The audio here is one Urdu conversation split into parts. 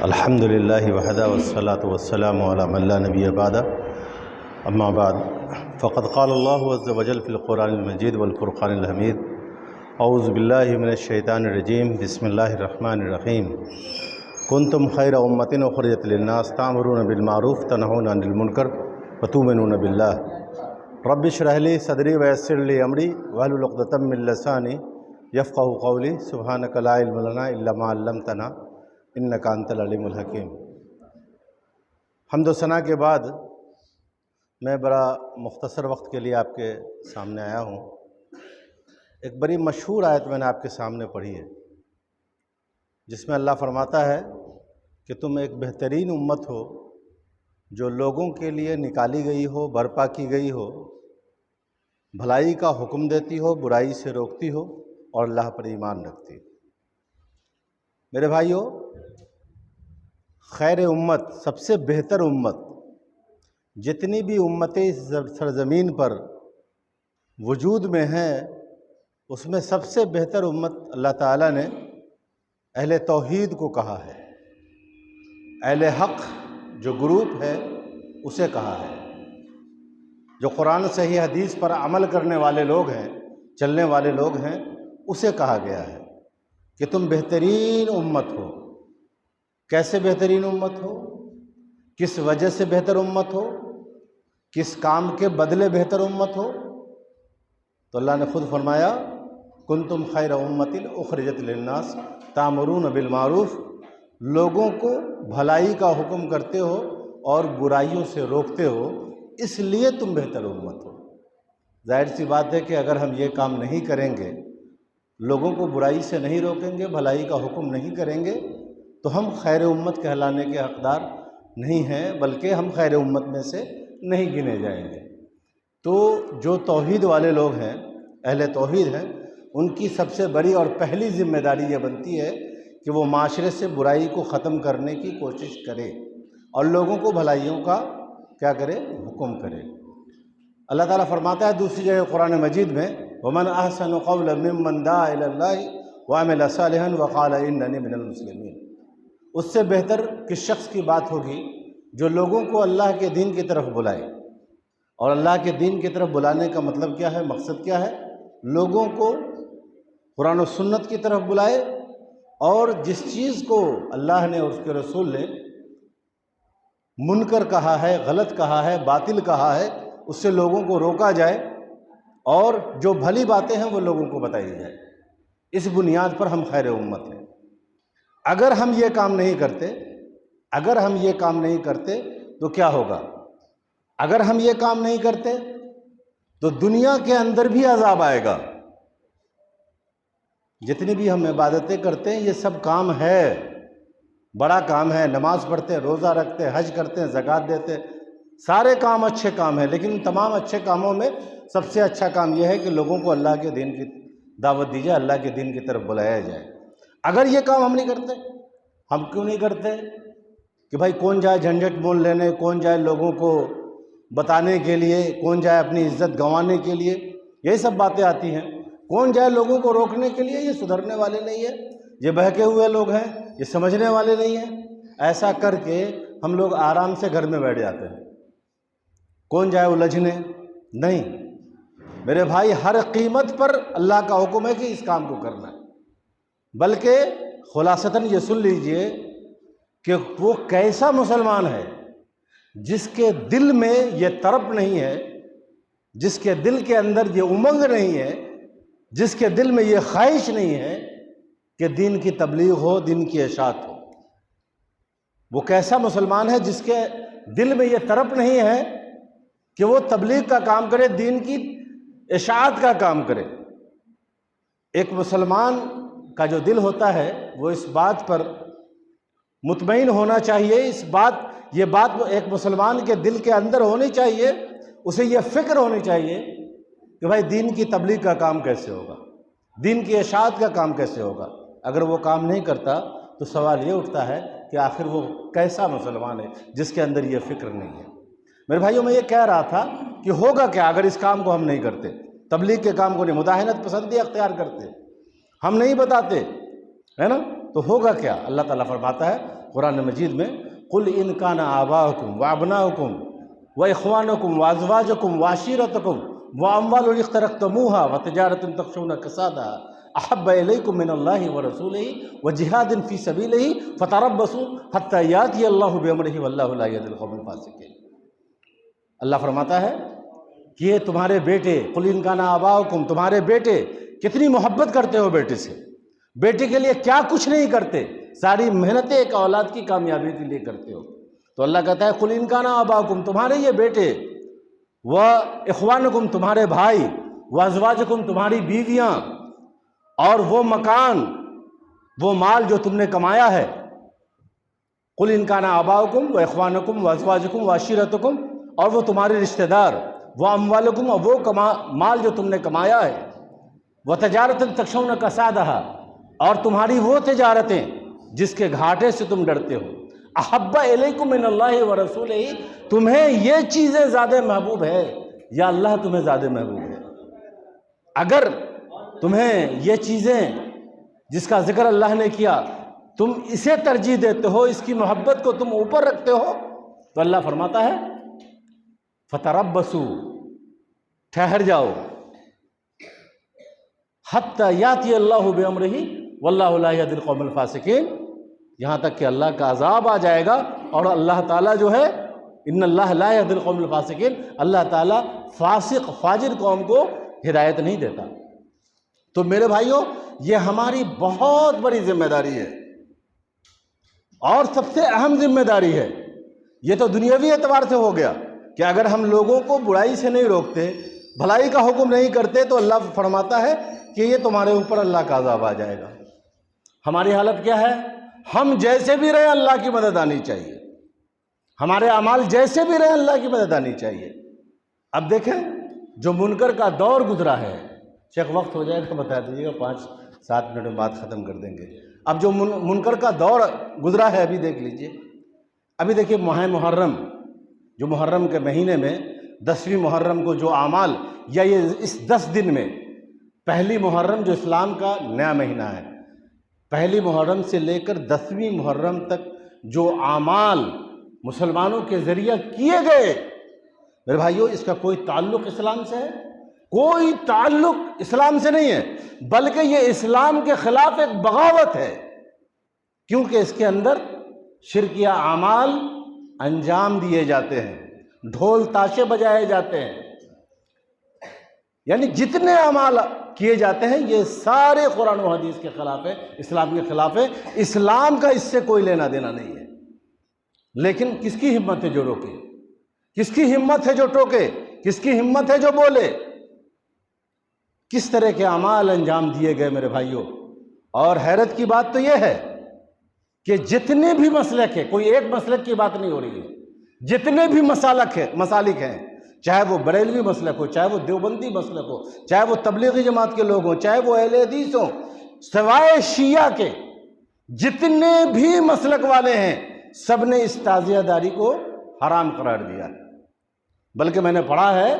الحمد للہ وحدہ والصلاة والسلام علی من لا نبی بعد اما بعد فقد قال اللہ عز وجل فی القرآن المجید والفرقان الحمید اعوذ باللہ من الشیطان الرجیم بسم اللہ الرحمن الرحیم کنتم خیر امۃ اخرجت للناس تأمرون بالمعروف تنہون عن المنکر وتؤمنون باللہ رب اشرح لی صدری ویسر لی امری واحلل عقدۃ من لسانی یفقہوا قولی سبحانک لا علم لنا الا ما علمتنا انک انت العلیم الحکیم۔ حمد و ثنا کے بعد میں بڑا مختصر وقت کے لیے آپ کے سامنے آیا ہوں۔ ایک بڑی مشہور آیت میں نے آپ کے سامنے پڑھی ہے، جس میں اللہ فرماتا ہے کہ تم ایک بہترین امت ہو جو لوگوں کے لیے نکالی گئی ہو، برپا کی گئی ہو، بھلائی کا حکم دیتی ہو، برائی سے روکتی ہو اور اللہ پر ایمان رکھتی ہو۔ میرے بھائیو، خیر امت، سب سے بہتر امت، جتنی بھی امتیں اس سرزمین پر وجود میں ہیں، اس میں سب سے بہتر امت اللہ تعالیٰ نے اہل توحید کو کہا ہے، اہل حق جو گروپ ہے اسے کہا ہے، جو قرآن صحیح حدیث پر عمل کرنے والے لوگ ہیں، چلنے والے لوگ ہیں، اسے کہا گیا ہے کہ تم بہترین امت ہو۔ کیسے بہترین امت ہو؟ کس وجہ سے بہتر امت ہو؟ کس کام کے بدلے بہتر امت ہو؟ تو اللہ نے خود فرمایا کنتم خیر امۃ اخرجت للناس تأمرون بالمعروف، لوگوں کو بھلائی کا حکم کرتے ہو اور برائیوں سے روکتے ہو، اس لیے تم بہتر امت ہو۔ ظاہر سی بات ہے کہ اگر ہم یہ کام نہیں کریں گے، لوگوں کو برائی سے نہیں روکیں گے، بھلائی کا حکم نہیں کریں گے، تو ہم خیر امت کہلانے کے حقدار نہیں ہیں، بلکہ ہم خیر امت میں سے نہیں گنے جائیں گے۔ تو جو توحید والے لوگ ہیں، اہل توحید ہیں، ان کی سب سے بڑی اور پہلی ذمہ داری یہ بنتی ہے کہ وہ معاشرے سے برائی کو ختم کرنے کی کوشش کرے اور لوگوں کو بھلائیوں کا کیا کرے؟ حکم کرے۔ اللہ تعالیٰ فرماتا ہے دوسری جگہ قرآن مجید میں وَمَنْ أَحْسَنُ قَوْلًا مِّمَّنْ دَعَا إِلَى اللَّهِ وَعَمِلَ صَالِحًا وَقَالَ إِنَّنِي مِنَ الْمُسْلِمِينَ۔ اس سے بہتر کس شخص کی بات ہوگی جو لوگوں کو اللہ کے دین کی طرف بلائے، اور اللہ کے دین کی طرف بلانے کا مطلب کیا ہے؟ مقصد کیا ہے؟ لوگوں کو قرآن و سنت کی طرف بلائے، اور جس چیز کو اللہ نے اور اس کے رسول نے منکر کہا ہے، غلط کہا ہے، باطل کہا ہے، اس سے لوگوں کو روکا جائے، اور جو بھلی باتیں ہیں وہ لوگوں کو بتائی جائے۔ اس بنیاد پر ہم خیر امت ہیں۔ اگر ہم یہ کام نہیں کرتے تو کیا ہوگا؟ اگر ہم یہ کام نہیں کرتے تو دنیا کے اندر بھی عذاب آئے گا۔ جتنی بھی ہم عبادتیں کرتے ہیں یہ سب کام ہے، بڑا کام ہے، نماز پڑھتے ہیں، روزہ رکھتے ہیں، حج کرتے ہیں، زکوٰۃ دیتے ہیں، سارے کام اچھے کام ہیں، لیکن تمام اچھے کاموں میں سب سے اچھا کام یہ ہے کہ لوگوں کو اللہ کے دین کی دعوت دی جائے، اللہ کے دین کی طرف بلایا جائے۔ اگر یہ کام ہم نہیں کرتے، ہم کیوں نہیں کرتے؟ کہ بھائی کون جائے جھنجھٹ مول لینے، کون جائے لوگوں کو بتانے کے لیے، کون جائے اپنی عزت گنوانے کے لیے، یہی سب باتیں آتی ہیں۔ کون جائے لوگوں کو روکنے کے لیے؟ یہ سدھرنے والے نہیں ہیں، یہ بہکے ہوئے لوگ ہیں، یہ سمجھنے والے نہیں ہیں۔ ایسا کر کے ہم لوگ آرام سے گھر میں بیٹھ جاتے ہیں۔ کون جائے الجھنے؟ نہیں میرے بھائی، ہر قیمت پر اللہ کا حکم ہے کہ اس کام کو کرنا ہے۔ بلکہ خلاصتاً یہ سن لیجئے کہ وہ کیسا مسلمان ہے جس کے دل میں یہ طرب نہیں ہے، جس کے دل کے اندر یہ امنگ نہیں ہے، جس کے دل میں یہ خواہش نہیں ہے کہ دین کی تبلیغ ہو، دین کی اشاعت ہو۔ وہ کیسا مسلمان ہے جس کے دل میں یہ طرب نہیں ہے کہ وہ تبلیغ کا کام کرے، دین کی اشاعت کا کام کرے۔ ایک مسلمان کا جو دل ہوتا ہے وہ اس بات پر مطمئن ہونا چاہیے، یہ بات ایک مسلمان کے دل کے اندر ہونی چاہیے، اسے یہ فکر ہونی چاہیے کہ بھائی دین کی تبلیغ کا کام کیسے ہوگا، دین کی اشاعت کا کام کیسے ہوگا۔ اگر وہ کام نہیں کرتا تو سوال یہ اٹھتا ہے کہ آخر وہ کیسا مسلمان ہے جس کے اندر یہ فکر نہیں ہے۔ میرے بھائیوں، میں یہ کہہ رہا تھا کہ ہوگا کیا اگر اس کام کو ہم نہیں کرتے، تبلیغ کے کام کو نہیں، مداہنت پسندی اختیار کرتے، ہم نہیں بتاتے، ہے نا؟ تو ہوگا کیا؟ اللہ تعالیٰ فرماتا ہے قرآن مجید میں، قل ان کان آباؤکم وابناؤکم واخوانکم وازواجکم وعشیرتکم واموال اقترفتموها وتجارۃ تخشون کسادها احب الیکم من اللہ ورسولہ وجہاد فی سبیلہ فتربصوا حتی یاتی اللہ بامرہ واللہ لا یہدی القوم الفاسقین۔ اللہ فرماتا ہے کہ یہ تمہارے بیٹے، قل ان کان آباؤکم، تمہارے بیٹے کتنی محبت کرتے ہو بیٹے سے، بیٹے کے لیے کیا کچھ نہیں کرتے، ساری محنتیں ایک اولاد کی کامیابی کے لیے کرتے ہو۔ تو اللہ کہتا ہے قل ان کان آباؤکم، تمہارے یہ بیٹے، و اخوانکم، تمہارے بھائی، و ازواجکم، تمہاری بیویاں، اور وہ مکان، وہ مال جو تم نے کمایا ہے۔ قل ان کان آباؤکم و اخوانکم و ازواجکم و عشیرتکم، اور وہ تمہارے رشتہ دار، وہ اموالکم، اور وہ مال جو تم نے کمایا ہے، وہ تجارت تخشون کسادہا، اور تمہاری وہ تجارتیں جس کے گھاٹے سے تم ڈرتے ہو۔ احب الیکم من اللہ ورسولہ، تمہیں یہ چیزیں زیادہ محبوب ہے یا اللہ تمہیں زیادہ محبوب ہے؟ اگر تمہیں یہ چیزیں جس کا ذکر اللہ نے کیا تم اسے ترجیح دیتے ہو، اس کی محبت کو تم اوپر رکھتے ہو، تو اللہ فرماتا ہے فتربصوا، ٹھہر جاؤ، حتی یاتی اللہ بامرہ واللہ لا یہدی القوم الفاسقین، یہاں تک کہ اللہ کا عذاب آ جائے گا، اور اللہ تعالیٰ جو ہے ان اللہ لا یہدی القوم الفاسقین، اللہ تعالیٰ فاسق فاجر قوم کو ہدایت نہیں دیتا۔ تو میرے بھائیوں، یہ ہماری بہت بڑی ذمہ داری ہے اور سب سے اہم ذمہ داری ہے۔ یہ تو دنیاوی اعتبار سے ہو گیا کہ اگر ہم لوگوں کو برائی سے نہیں روکتے، بھلائی کا حکم نہیں کرتے، تو اللہ فرماتا ہے کہ یہ تمہارے اوپر اللہ کا عذاب آ جائے گا۔ ہماری حالت کیا ہے؟ ہم جیسے بھی رہیں اللہ کی مدد آنی چاہیے، ہمارے اعمال جیسے بھی رہیں اللہ کی مدد آنی چاہیے۔ اب دیکھیں جو منکر کا دور گزرا ہے، شیخ وقت ہو جائے گا بتا دیجیے گا، 5-7 منٹ میں بات ختم کر دیں گے۔ اب جو منکر کا دور گزرا ہے، ابھی دیکھ لیجئے، ابھی دیکھیے ماہ محرم، جو محرم کے مہینے میں 10ویں محرم کو جو اعمال، یا یہ اس 10 دن میں، پہلی محرم جو اسلام کا نیا مہینہ ہے، پہلی محرم سے لے کر 10ویں محرم تک جو اعمال مسلمانوں کے ذریعہ کیے گئے، میرے بھائیوں، اس کا کوئی تعلق اسلام سے ہے؟ کوئی تعلق اسلام سے نہیں ہے، بلکہ یہ اسلام کے خلاف ایک بغاوت ہے، کیونکہ اس کے اندر شرکیہ اعمال انجام دیے جاتے ہیں، ڈھول تاشے بجائے جاتے ہیں، یعنی جتنے اعمال کیے جاتے ہیں یہ سارے قرآن و حدیث کے خلاف ہے، اسلام کے خلاف ہے، اسلام کا اس سے کوئی لینا دینا نہیں ہے۔ لیکن کس کی ہمت ہے جو روکے؟ کس کی ہمت ہے جو ٹوکے؟ کس کی ہمت ہے جو بولے؟ کس طرح کے اعمال انجام دیے گئے میرے بھائیوں۔ اور حیرت کی بات تو یہ ہے کہ جتنے بھی مسلک ہیں، کوئی ایک مسلک کی بات نہیں ہو رہی ہے، جتنے بھی مسالک ہیں، چاہے وہ بریلوی مسلک ہو، چاہے وہ دیوبندی مسلک ہو، چاہے وہ تبلیغی جماعت کے لوگ ہوں، چاہے وہ اہل حدیث ہوں، سوائے شیعہ کے جتنے بھی مسلک والے ہیں، سب نے اس تعزیہ داری کو حرام قرار دیا ہے۔ بلکہ میں نے پڑھا ہے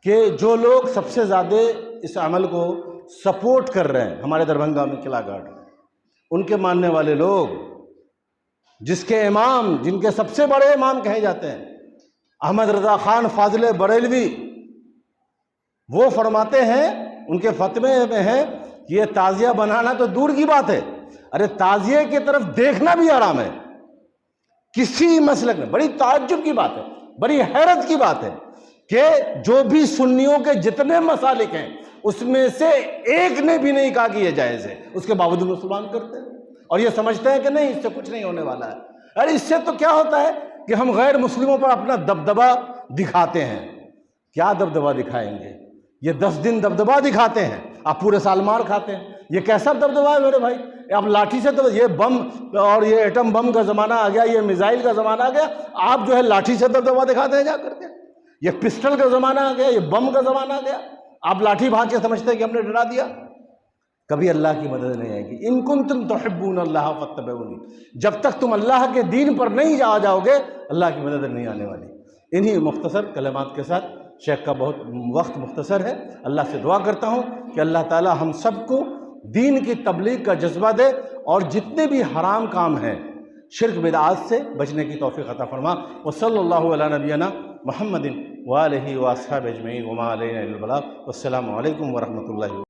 کہ جو لوگ سب سے زیادہ اس عمل کو سپورٹ کر رہے ہیں ہمارے دربھنگہ میں قلعہ گھاٹ، ان کے ماننے والے لوگ، جس کے امام، جن کے سب سے بڑے امام کہے جاتے ہیں احمد رضا خان فاضل بریلوی، وہ فرماتے ہیں، ان کے فتوے میں ہے کہ یہ تعزیہ بنانا تو دور کی بات ہے، ارے تعزیے کی طرف دیکھنا بھی حرام ہے۔ کسی مسلک میں بڑی تعجب کی بات ہے، بڑی حیرت کی بات ہے کہ جو بھی سنیوں کے جتنے مسالک ہیں اس میں سے ایک نے بھی نہیں کہا کہ یہ جائز ہے، اس کے باوجود مسلمان کرتے ہیں اور یہ سمجھتے ہیں کہ نہیں، اس سے کچھ نہیں ہونے والا ہے۔ ارے اس سے تو کیا ہوتا ہے کہ ہم غیر مسلموں پر اپنا دبدبہ دکھاتے ہیں۔ کیا دبدبہ دکھائیں گے؟ یہ 10 دن دبدبہ دکھاتے ہیں، آپ پورے سال مار کھاتے ہیں۔ یہ کیسا دبدبہ ہے میرے بھائی؟ اب لاٹھی سے تو یہ بم اور یہ ایٹم بم کا زمانہ آ گیا، یہ میزائل کا زمانہ آ گیا، آپ جو ہے لاٹھی سے دبدبہ دکھاتے ہیں جا کر کے۔ یہ پسٹل کا زمانہ آ گیا، یہ بم کا زمانہ آ گیا، آپ لاٹھی بھانج کے سمجھتے ہیں کہ ہم نے ڈرا دیا۔ کبھی اللہ کی مدد نہیں آئے گی۔ ان کنتم تحبون اللہ فاتبعونی، جب تک تم اللہ کے دین پر نہیں جاؤ گے اللہ کی مدد نہیں آنے والی۔ انہی مختصر کلمات کے ساتھ، شیخ کا بہت وقت مختصر ہے، اللہ سے دعا کرتا ہوں کہ اللہ تعالی ہم سب کو دین کی تبلیغ کا جذبہ دے، اور جتنے بھی حرام کام ہیں، شرک بدعات سے بچنے کی توفیق عطا فرما۔ وصلی اللہ علی نبینا محمد وآلہ واصحابہ اجمعین وما علینا الا البلاغ۔ والسلام علیکم ورحمۃ اللہ۔